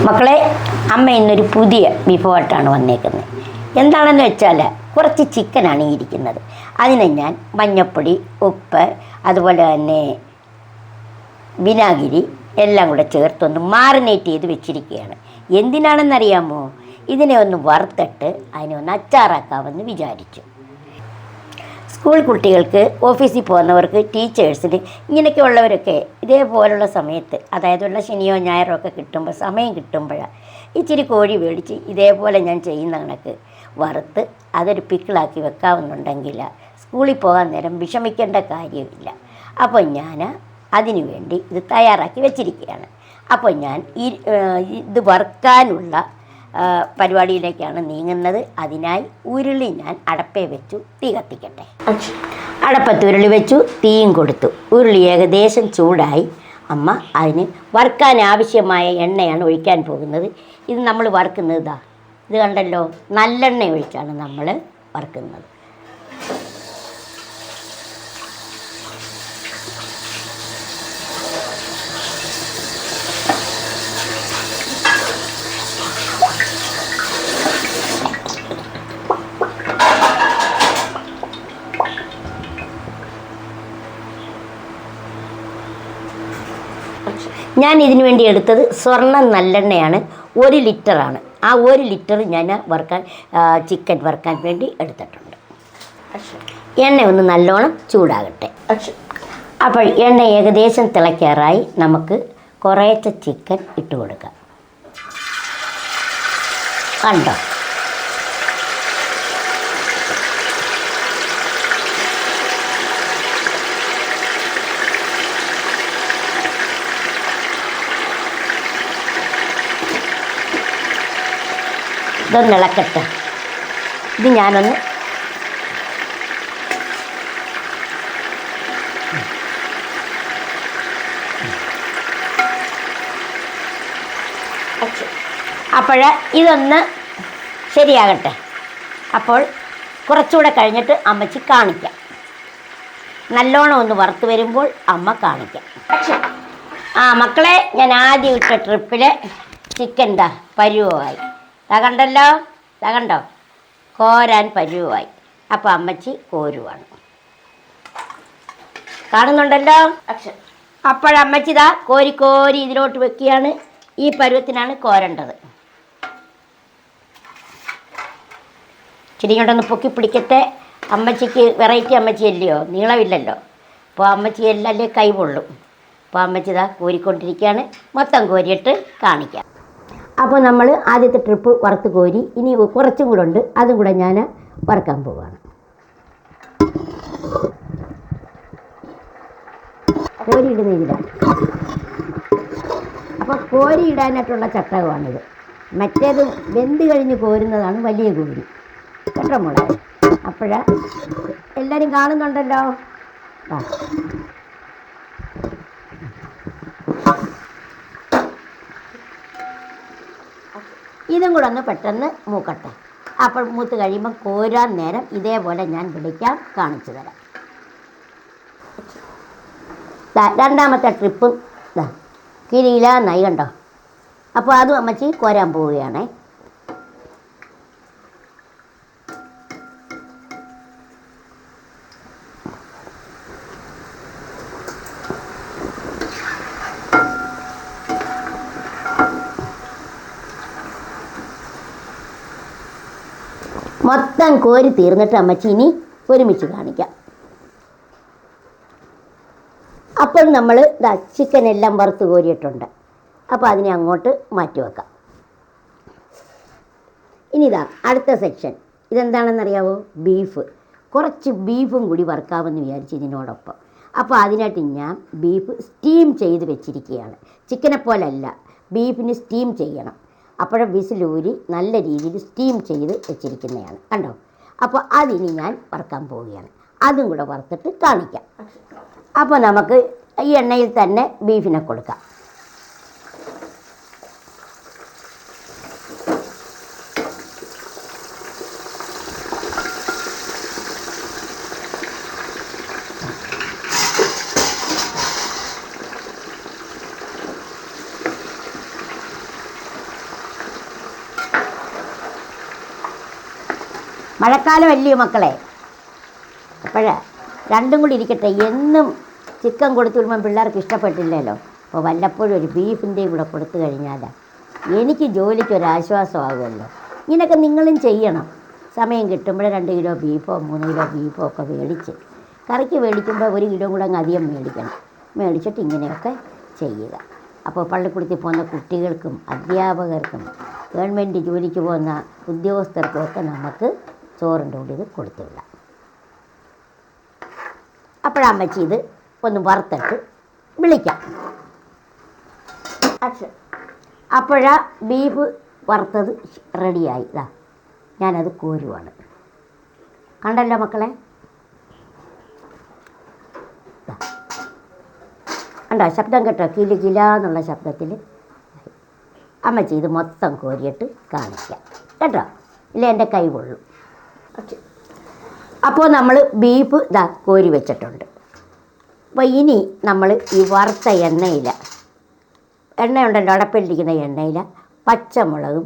മക്കളെ, അമ്മ ഇന്നൊരു പുതിയ വിഭവമായിട്ടാണ് വന്നേക്കുന്നത്. എന്താണെന്ന് വെച്ചാൽ കുറച്ച് ചിക്കനാണ് ഈ ഇരിക്കുന്നത്. അതിനെ ഞാൻ മഞ്ഞൾപ്പൊടി, ഉപ്പ്, അതുപോലെ തന്നെ വിനാഗിരി എല്ലാം കൂടെ ചേർത്തൊന്ന് മാറിനേറ്റ് ചെയ്ത് വെച്ചിരിക്കുകയാണ്. എന്തിനാണെന്നറിയാമോ? ഇതിനെ ഒന്ന് വറുത്തിട്ട് അതിനെ ഒന്ന് അച്ചാറാക്കാമെന്ന് വിചാരിച്ചു. സ്കൂൾ കുട്ടികൾക്ക്, ഓഫീസിൽ പോകുന്നവർക്ക്, ടീച്ചേഴ്സിന്, ഇങ്ങനെയൊക്കെ ഉള്ളവരൊക്കെ ഇതേപോലുള്ള സമയത്ത്, അതായത് ഉള്ള ശനിയോ ഞായറോ ഒക്കെ കിട്ടുമ്പോൾ, സമയം കിട്ടുമ്പോഴാണ് ഇച്ചിരി കോഴി മേടിച്ച് ഇതേപോലെ ഞാൻ ചെയ്യുന്ന കണക്ക് വറുത്ത് അതൊരു പിക്കിളാക്കി വെക്കാവുന്നുണ്ടെങ്കിൽ സ്കൂളിൽ പോകാൻ നേരം വിഷമിക്കേണ്ട കാര്യമില്ല. അപ്പോൾ ഞാൻ അതിനു വേണ്ടി ഇത് തയ്യാറാക്കി വെച്ചിരിക്കുകയാണ്. അപ്പോൾ ഞാൻ ഇത് വറുക്കാനുള്ള പരിപാടിയിലേക്കാണ് നീങ്ങുന്നത്. അതിനായി ഉരുളി ഞാൻ അടപ്പേ വെച്ചു, തീ കത്തിക്കട്ടെ. അടപ്പത്ത് ഉരുളി വെച്ചു, തീയും കൊടുത്തു. ഉരുളി ഏകദേശം ചൂടായി. അമ്മ അതിന് വറുക്കാൻ ആവശ്യമായ എണ്ണയാണ് ഒഴിക്കാൻ പോകുന്നത്. ഇത് നമ്മൾ വറുക്കുന്നത് ഇത് കണ്ടല്ലോ, നല്ലെണ്ണ ഒഴിച്ചാണ് നമ്മൾ വറുക്കുന്നത്. ഞാൻ ഇതിനു വേണ്ടി എടുത്തത് സ്വർണ്ണ നല്ലെണ്ണയാണ്. 1 ലിറ്ററാണ്. ആ 1 ലിറ്റർ ഞാൻ ചിക്കൻ വറുക്കാൻ വേണ്ടി എടുത്തിട്ടുണ്ട്. എണ്ണ ഒന്ന് നല്ലോണം ചൂടാകട്ടെ. അപ്പോൾ എണ്ണ ഏകദേശം തിളയ്ക്കാറായി. നമുക്ക് കുറേശ്ശെ ചിക്കൻ ഇട്ട് കൊടുക്കാം. കണ്ടോ? ഇതൊന്ന് ഇളക്കട്ടെ. ഇത് ഞാനൊന്ന് ഇതൊന്ന് ശരിയാകട്ടെ. അപ്പോൾ കുറച്ചുകൂടെ കഴിഞ്ഞിട്ട് അമ്മച്ചി കാണിക്കാം. നല്ലോണം ഒന്ന് വറുത്ത് വരുമ്പോൾ അമ്മ കാണിക്കാം. മക്കളെ, ഞാൻ ആദ്യം ഇട്ട ട്രിപ്പിൽ ചിക്കൻ പരുവമായി. കണ്ടല്ലോ, കണ്ടോ? കോരാൻ പരുവായി. അപ്പോൾ അമ്മച്ചി കോരുവാണ്. കാണുന്നുണ്ടല്ലോ. അപ്പോഴമ്മച്ചി കോരി കോരി ഇതിലോട്ട് വെക്കുകയാണ്. ഈ പരുവത്തിനാണ് കോരേണ്ടത്. ഇച്ചിരി കൊണ്ടൊന്ന് പൊക്കി പിടിക്കട്ടെ. അമ്മച്ചിക്ക് വെറൈറ്റി അമ്മച്ചി അല്ലയോ, നീളമില്ലല്ലോ. അപ്പോൾ അമ്മച്ചി എല്ലാം കൈ പൊള്ളും. അപ്പോൾ അമ്മച്ചി കോരിക്കൊണ്ടിരിക്കുകയാണ്. മൊത്തം കോരിയിട്ട് കാണിക്കാം. അപ്പോൾ നമ്മൾ ആദ്യത്തെ ട്രിപ്പ് വറുത്ത് കോരി. ഇനി കുറച്ചും കൂടെ ഉണ്ട്, അതും കൂടെ ഞാൻ വറുക്കാൻ പോവുകയാണ്. കോരിയിടുന്ന ഇതിലാണ്. അപ്പോൾ കോരിയിടാനായിട്ടുള്ള ചട്ടകമാണിത്. മറ്റേത് വെന്ത് കഴിഞ്ഞ് കോരുന്നതാണ് വലിയ കോരി. കേട്ടോ മോളെ? എല്ലാവരും കാണുന്നുണ്ടല്ലോ. ഇതും കൂടെ ഒന്ന് പെട്ടെന്ന് മൂക്കട്ടെ. അപ്പോൾ മൂത്ത് കഴിയുമ്പോൾ കോരാൻ നേരം ഇതേപോലെ ഞാൻ പിടിക്കാം, കാണിച്ചു തരാം. രണ്ടാമത്തെ ട്രിപ്പും കിരിയിലാന്നായി, കണ്ടോ? അപ്പോൾ അതും അമ്മച്ചി കോരാൻ പോവുകയാണേ. മൊത്തം കോരി തീർന്നിട്ട് അമ്മച്ചി ഇനി ഒരുമിച്ച് കാണിക്കാം. അപ്പോൾ നമ്മൾ ചിക്കൻ എല്ലാം വറുത്ത് കോരിയിട്ടുണ്ട്. അപ്പോൾ അതിനെ അങ്ങോട്ട് മാറ്റി വെക്കാം. ഇനി അടുത്ത സെക്ഷൻ. ഇതെന്താണെന്നറിയാവോ? ബീഫ്. കുറച്ച് ബീഫും കൂടി വറുക്കാമെന്ന് വിചാരിച്ചു ഇതിനോടൊപ്പം. അപ്പോൾ അതിനായിട്ട് ഞാൻ ബീഫ് സ്റ്റീം ചെയ്ത് വെച്ചിരിക്കുകയാണ്. ചിക്കനെ പോലല്ല, ബീഫിന് സ്റ്റീം ചെയ്യണം. അപ്പോഴും വിസിലൂരി നല്ല രീതിയിൽ സ്റ്റീം ചെയ്ത് വെച്ചിരിക്കുന്നതാണ്. കണ്ടോ? അപ്പോൾ അതിനി ഞാൻ വറുക്കാൻ പോവുകയാണ്. അതും കൂടെ വറുത്തിട്ട് കാണിക്കാം. അപ്പോൾ നമുക്ക് ഈ എണ്ണയിൽ തന്നെ ബീഫിനെ കൊടുക്കാം. മഴക്കാലമല്ലയോ മക്കളെ, അപ്പോഴാ രണ്ടും കൂടി ഇരിക്കട്ടെ. എന്നും ചിക്കൻ കൊടുത്തു വിടുമ്പം പിള്ളേർക്ക് ഇഷ്ടപ്പെട്ടില്ലല്ലോ. അപ്പോൾ വല്ലപ്പോഴും ഒരു ബീഫിൻ്റെയും കൂടെ കൊടുത്തു കഴിഞ്ഞാൽ എനിക്ക് ജോലിക്കൊരാശ്വാസമാകുമല്ലോ. ഇങ്ങനെയൊക്കെ നിങ്ങളും ചെയ്യണം. സമയം കിട്ടുമ്പോൾ 2 കിലോ ബീഫോ 3 കിലോ ബീഫോ ഒക്കെ മേടിച്ച് കറിക്ക് മേടിക്കുമ്പോൾ 1 കിലോ കൂടെ അങ്ങ് അധികം മേടിക്കണം. മേടിച്ചിട്ട് ഇങ്ങനെയൊക്കെ ചെയ്യുക. അപ്പോൾ പള്ളിക്കൂടത്തിൽ പോകുന്ന കുട്ടികൾക്കും അധ്യാപകർക്കും ഗവൺമെൻറ് ജോലിക്ക് പോകുന്ന ഉദ്യോഗസ്ഥർക്കും ഒക്കെ നമുക്ക് ചോറിൻ്റെ കൂടി ഇത് കൊടുത്തു വിടാം. അപ്പോഴമ്മച്ചി ഇത് ഒന്ന് വറുത്തിട്ട് വിളിക്കാം. അപ്പോഴാ ബീഫ് വറുത്തത് റെഡിയായി. ഇതാ ഞാനത് കോരുവാണ്. കണ്ടല്ലോ മക്കളെ, കണ്ടോ ശബ്ദം കേട്ടോ, കിലി കിലാന്നുള്ള ശബ്ദത്തിൽ. അമ്മച്ചി ഇത് മൊത്തം കോരിയിട്ട് കാണിക്കാം കേട്ടോ, ഇല്ല എൻ്റെ കൈ കൊള്ളും. അപ്പോൾ നമ്മൾ ബീഫ് ഇതാ കോരി വെച്ചിട്ടുണ്ട്. അപ്പോൾ ഇനി നമ്മൾ ഈ വറുത്ത എണ്ണയുണ്ടല്ലോ അടപ്പിലിരിക്കുന്ന എണ്ണയിൽ പച്ചമുളകും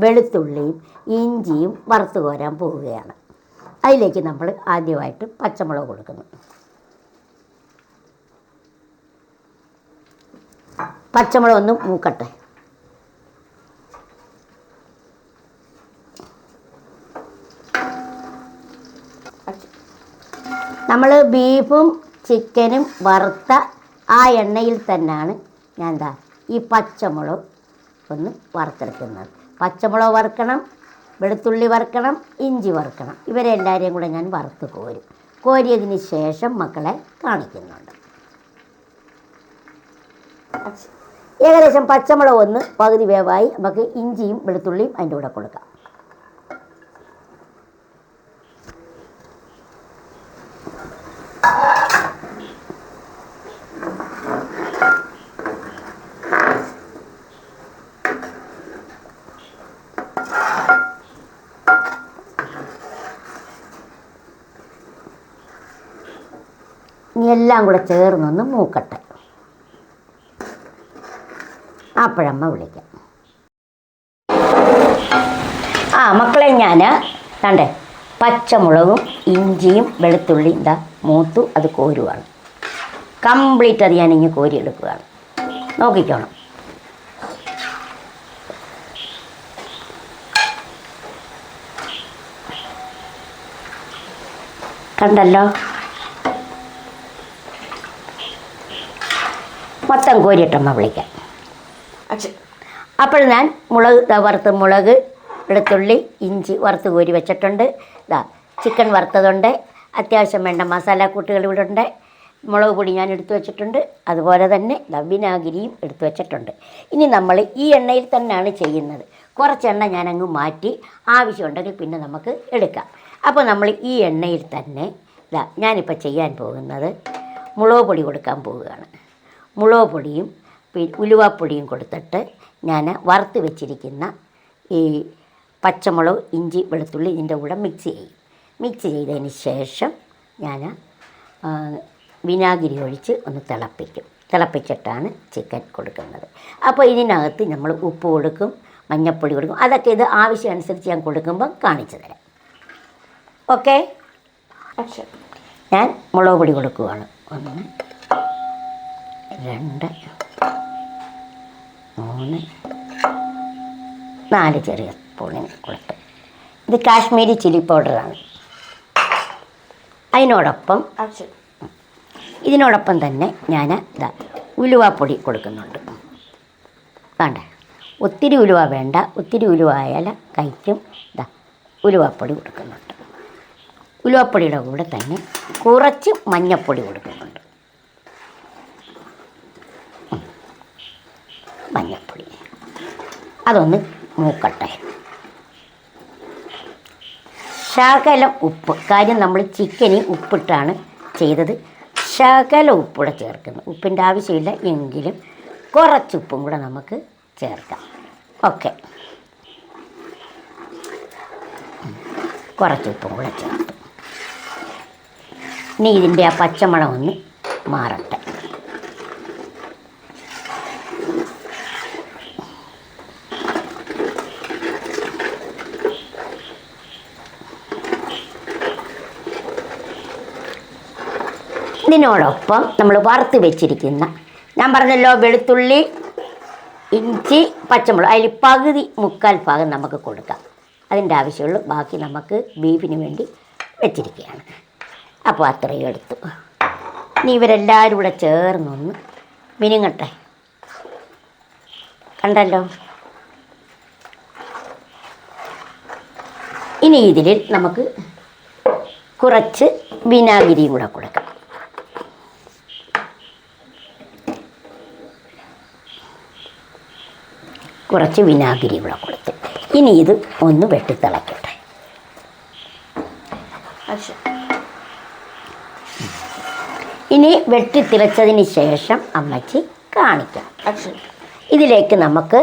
വെളുത്തുള്ളിയും ഇഞ്ചിയും വറുത്ത് കോരാൻ പോവുകയാണ്. അതിലേക്ക് നമ്മൾ ആദ്യമായിട്ട് പച്ചമുളക് കൊടുക്കുന്നു. പച്ചമുളക് ഒന്ന് മൂക്കട്ടെ. നമ്മൾ ബീഫും ചിക്കനും വറുത്ത ആ എണ്ണയിൽ തന്നെയാണ് ഞാൻ ഈ പച്ചമുളക് ഒന്ന് വറുത്തെടുക്കുന്നത്. പച്ചമുളക് വറുക്കണം, വെളുത്തുള്ളി വറുക്കണം, ഇഞ്ചി വറുക്കണം. ഇവരെല്ലാവരെയും കൂടെ ഞാൻ വറുത്ത് കോരും. കോരിയതിന് ശേഷം മക്കളെ കാണിക്കുന്നുണ്ട്. ഏകദേശം പച്ചമുളക് ഒന്ന് പകുതി വേവായി. നമുക്ക് ഇഞ്ചിയും വെളുത്തുള്ളിയും അതിൻ്റെ കൂടെ കൊടുക്കാം. ഇനി എല്ലാം കൂടെ ചേർന്നൊന്ന് മൂക്കട്ടെ. അപ്പോഴമ്മ വിളിക്കാം. മക്കളെ ഞാൻ കണ്ടേ പച്ചമുളകും ഇഞ്ചിയും വെളുത്തുള്ളിയും മൂത്തു അത് കോരുവാണ്. കംപ്ലീറ്റ് അത് ഞാനിങ്ങ് കോരിയെടുക്കുകയാണ്. നോക്കിക്കോണം. കണ്ടല്ലോ, മൊത്തം കോരിയിട്ടമ്മ വിളിക്കാം. അപ്പോൾ ഞാൻ വറുത്ത് മുളക് വെളുത്തുള്ളി ഇഞ്ചി വറുത്ത് കോരി വെച്ചിട്ടുണ്ട്. ചിക്കൻ വറുത്തതുണ്ട്, അത്യാവശ്യം വേണ്ട മസാലക്കൂട്ടുകൾ ഇവിടെ ഉണ്ട്. മുളക് പൊടി ഞാൻ എടുത്തു വെച്ചിട്ടുണ്ട്. അതുപോലെ തന്നെ വിനാഗിരിയും എടുത്തു വെച്ചിട്ടുണ്ട്. ഇനി നമ്മൾ ഈ എണ്ണയിൽ തന്നെയാണ് ചെയ്യുന്നത്. കുറച്ച് എണ്ണ ഞാനങ്ങ് മാറ്റി ആവശ്യമുണ്ടെങ്കിൽ പിന്നെ നമുക്ക് എടുക്കാം. അപ്പോൾ നമ്മൾ ഈ എണ്ണയിൽ തന്നെ ഞാനിപ്പോൾ ചെയ്യാൻ പോകുന്നത് മുളക് പൊടി കൊടുക്കാൻ പോവുകയാണ്. മുളക് പൊടിയും ഉലുവാപ്പൊടിയും കൊടുത്തിട്ട് ഞാൻ വറുത്ത് വെച്ചിരിക്കുന്ന ഈ പച്ചമുളക് ഇഞ്ചി വെളുത്തുള്ളി ഇതിൻ്റെ കൂടെ മിക്സ് ചെയ്തതിന് ശേഷം ഞാൻ വിനാഗിരി ഒഴിച്ച് ഒന്ന് തിളപ്പിച്ചിട്ടാണ് ചിക്കൻ കൊടുക്കുന്നത്. അപ്പോൾ ഇതിനകത്ത് നമ്മൾ ഉപ്പ് കൊടുക്കും, മഞ്ഞൾപ്പൊടി കൊടുക്കും. അതൊക്കെ ഇത് ആവശ്യം അനുസരിച്ച് ഞാൻ കൊടുക്കുമ്പോൾ കാണിച്ചു തരാം. ഓക്കെ, ഞാൻ മുളക് പൊടി കൊടുക്കുകയാണ്. 1 2 3 4 ചെറിയ സ്പൂണിന് കൊടുത്ത്. ഇത് കാശ്മീരി ചില്ലി പൗഡറാണ്. ഇതിനോടൊപ്പം തന്നെ ഞാൻ ഉലുവാപ്പൊടി കൊടുക്കുന്നുണ്ട്. വേണ്ട, ഒത്തിരി ഉലുവ വേണ്ട. ഒത്തിരി ഉലുവ ആയാൽ കഴിക്കും. ഉലുവാപ്പൊടി കൊടുക്കുന്നുണ്ട്. ഉലുവാപ്പൊടിയുടെ കൂടെ തന്നെ കുറച്ച് മഞ്ഞൾപ്പൊടി കൊടുക്കുന്നുണ്ട്. മഞ്ഞൾപ്പൊടി അതൊന്ന് മൂക്കട്ടെ. ശകലം ഉപ്പ്, കാര്യം നമ്മൾ ചിക്കനിൽ ഉപ്പിട്ടാണ് ചെയ്തത്. ശകലം ഉപ്പൂടെ ചേർക്കുന്നു. ഉപ്പിൻ്റെ ആവശ്യമില്ല എങ്കിലും കുറച്ച് ഉപ്പും കൂടെ നമുക്ക് ചേർക്കാം. ഓക്കെ, കുറച്ച് ഉപ്പും കൂടെ ചേർത്ത് ഇനി ഇതിൻ്റെ ആ പച്ചമണം ഒന്ന് മാറട്ടെ. ഇതിനോടൊപ്പം നമ്മൾ വറുത്ത് വെച്ചിരിക്കുന്ന, ഞാൻ പറഞ്ഞല്ലോ വെളുത്തുള്ളി, ഇഞ്ചി, പച്ചമുളക്, അതിൽ പകുതി മുക്കാൽ ഭാഗം നമുക്ക് കൊടുക്കാം. അതിൻ്റെ ആവശ്യമുള്ളൂ. ബാക്കി നമുക്ക് ബീഫിന് വേണ്ടി വെച്ചിരിക്കുകയാണ്. അപ്പോൾ അത്രയും എടുത്തു. ഇനി ഇവരെല്ലാവരും കൂടെ ചേർന്നൊന്ന് മിനുങ്ങട്ടെ. കണ്ടല്ലോ. ഇനി ഇതിൽ നമുക്ക് കുറച്ച് വിനാഗിരിയും കൂടെ കൊടുക്കാം. കുറച്ച് വിനാഗിരി കൂടെ കൊടുത്ത് ഇനി ഇത് ഒന്ന് വെട്ടിത്തിളക്കട്ടെ. ഇനി വെട്ടിത്തിളച്ചതിന് ശേഷം അമ്മച്ചി കാണിക്കാം. ഇതിലേക്ക് നമുക്ക്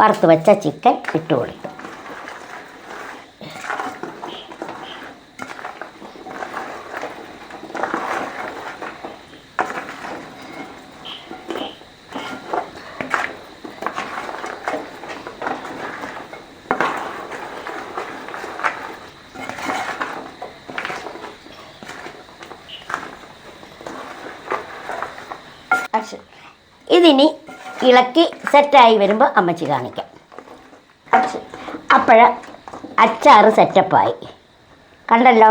വറുത്ത് വെച്ച ചിക്കൻ ഇട്ട് കൊടുത്തു. ഇതിനി ഇളക്കി സെറ്റായി വരുമ്പോൾ അമ്മച്ചി കാണിക്കാം. അപ്പോൾ അച്ചാറ് സെറ്റപ്പായി. കണ്ടല്ലോ,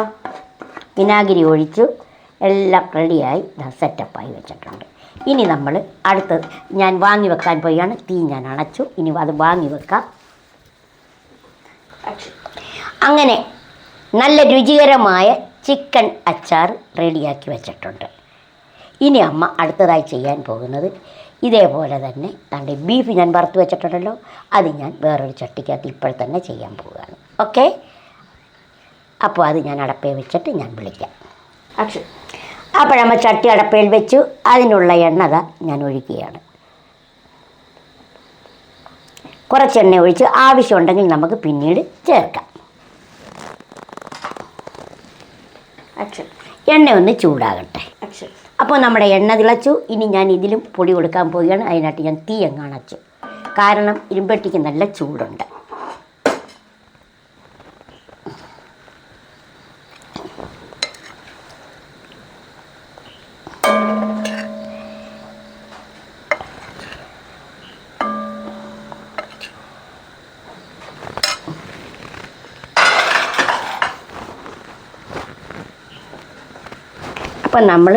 വിനാഗിരി ഒഴിച്ചു, എല്ലാം റെഡിയായി സെറ്റപ്പായി വെച്ചിട്ടുണ്ട്. ഇനി നമ്മൾ അടുത്തത് ഞാൻ വാങ്ങി വെക്കാൻ പോയാണ്. തീ ഞാൻ അണച്ചു. ഇനി അത് വാങ്ങി വെക്കാം. അങ്ങനെ നല്ല രുചികരമായ ചിക്കൻ അച്ചാർ റെഡിയാക്കി വെച്ചിട്ടുണ്ട്. ഇനി അമ്മ അടുത്തതായി ചെയ്യാൻ പോകുന്നത് ഇതേപോലെ തന്നെ തൻ്റെ ബീഫ് ഞാൻ വറുത്ത് വെച്ചിട്ടുണ്ടല്ലോ, അത് ഞാൻ വേറൊരു ചട്ടിക്കകത്ത് ഇപ്പോൾ തന്നെ ചെയ്യാൻ പോവുകയാണ്. ഓക്കെ, അപ്പോൾ അത് ഞാൻ അടപ്പയിൽ വെച്ചിട്ട് ഞാൻ വിളിക്കാം. അപ്പോഴമ്മ ചട്ടി അടപ്പയിൽ വെച്ചു. അതിനുള്ള എണ്ണ ഞാൻ ഒഴിക്കുകയാണ്. കുറച്ച് എണ്ണ ഒഴിച്ച് ആവശ്യമുണ്ടെങ്കിൽ നമുക്ക് പിന്നീട് ചേർക്കാം. എണ്ണ ഒന്ന് ചൂടാകട്ടെ. അപ്പോൾ നമ്മുടെ എണ്ണ തിളച്ചു. ഇനി ഞാൻ ഇതിലും പൊടി കൊടുക്കാൻ പോവുകയാണ്. അതിനായിട്ട് ഞാൻ തീ അങ്ങ് അണച്ചു. കാരണം ഇരുമ്പട്ടിക്ക് നല്ല ചൂടുണ്ട്. അപ്പം നമ്മൾ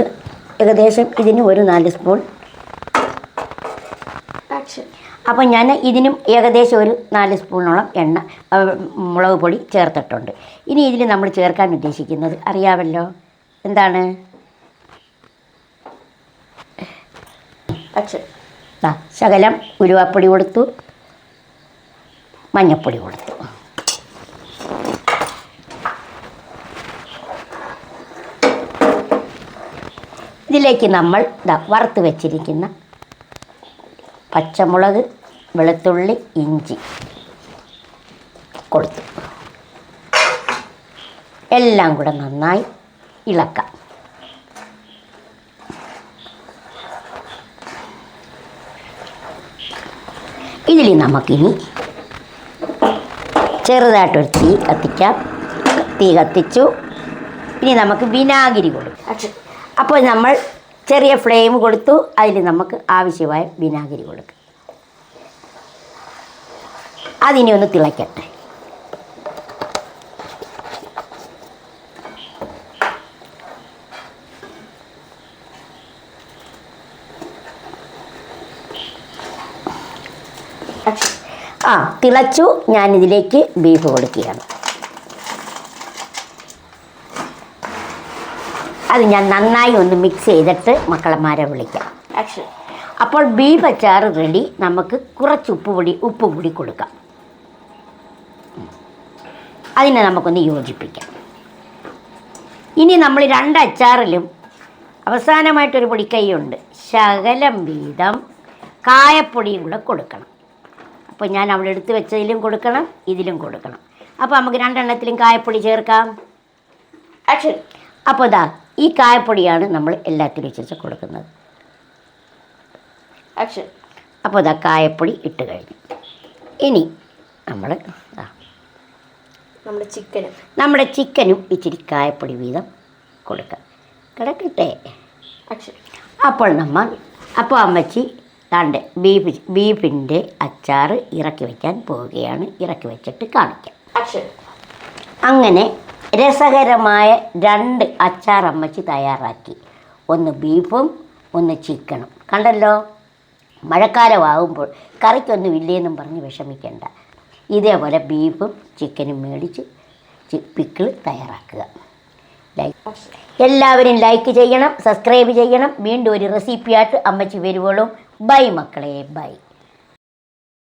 ഏകദേശം ഇതിന് ഒരു 4 സ്പൂൺ, അപ്പം ഞാൻ ഇതിനും ഏകദേശം ഒരു 4 സ്പൂണോളം എണ്ണ മുളക് പൊടി ചേർത്തിട്ടുണ്ട്. ഇനി ഇതിൽ നമ്മൾ ചേർക്കാൻ ഉദ്ദേശിക്കുന്നത് അറിയാമല്ലോ, എന്താണ്? ശകലം ഉലുവാപ്പൊടി കൊടുത്തു, മഞ്ഞൾപ്പൊടി കൊടുത്തു. ഇതിലേക്ക് നമ്മൾ വറുത്ത് വെച്ചിരിക്കുന്ന പച്ചമുളക്, വെളുത്തുള്ളി, ഇഞ്ചി കൊടുത്തു. എല്ലാം കൂടെ നന്നായി ഇളക്കാം. ഇതിൽ നമുക്കിനി ചെറുതായിട്ടൊരു തീ കത്തിക്കാം. തീ കത്തിച്ചു. ഇനി നമുക്ക് വിനാഗിരി കൊടുക്കാം. അപ്പോൾ നമ്മൾ ചെറിയ ഫ്ലെയിം കൊടുത്തു. അതിൽ നമുക്ക് ആവശ്യമായ വിനാഗിരി കൊടുക്കാം. അതിനെ ഒന്ന് തിളയ്ക്കട്ടെ. തിളച്ചു. ഞാനിതിലേക്ക് ബീഫ് കൊടുക്കുകയാണ്. അത് ഞാൻ നന്നായി ഒന്ന് മിക്സ് ചെയ്തിട്ട് മക്കളന്മാരെ വിളിക്കാം. അപ്പോൾ ബീഫ് അച്ചാർ റെഡി. നമുക്ക് കുറച്ച് ഉപ്പ് കൂടി കൊടുക്കാം. അതിനെ നമുക്കൊന്ന് യോജിപ്പിക്കാം. ഇനി നമ്മൾ 2 അച്ചാറിലും അവസാനമായിട്ടൊരു പൊടിക്കൈയുണ്ട്. ശകലം വീതം കായപ്പൊടിയും കൂടെ കൊടുക്കണം. അപ്പോൾ ഞാൻ അവിടെ എടുത്ത് വെച്ചതിലും കൊടുക്കണം, ഇതിലും കൊടുക്കണം. അപ്പോൾ നമുക്ക് 2 എണ്ണത്തിലും കായപ്പൊടി ചേർക്കാം. അപ്പോൾ ഈ കായപ്പൊടിയാണ് നമ്മൾ എല്ലാത്തിലും വെച്ച് കൊടുക്കുന്നത്. അപ്പോൾ കായപ്പൊടി ഇട്ട് കഴിഞ്ഞു. ഇനി നമ്മൾ നമ്മുടെ ചിക്കനും ഇച്ചിരി കായപ്പൊടി വീതം കൊടുക്കുക. കിടക്കട്ടെ. അപ്പോൾ അമ്മച്ചി താണ്ട് ബീഫിൻ്റെ അച്ചാറ് ഇറക്കി വയ്ക്കാൻ പോവുകയാണ്. ഇറക്കി വെച്ചിട്ട് കാണിക്കാം. അങ്ങനെ രസകരമായ 2 അച്ചാർ അമ്മച്ചി തയ്യാറാക്കി. ഒന്ന് ബീഫും ഒന്ന് ചിക്കനും. കണ്ടല്ലോ, മഴക്കാലമാകുമ്പോൾ കറിക്കൊന്നും ഇല്ലേന്നും പറഞ്ഞ് വിഷമിക്കേണ്ട. ഇതേപോലെ ബീഫും ചിക്കനും മേടിച്ച് പിക്കിൾ തയ്യാറാക്കുക. എല്ലാവരും ലൈക്ക് ചെയ്യണം, സബ്സ്ക്രൈബ് ചെയ്യണം. വീണ്ടും ഒരു റെസിപ്പിയായിട്ട് അമ്മച്ചി വരുവോളും. ബൈ മക്കളെ, ബൈ.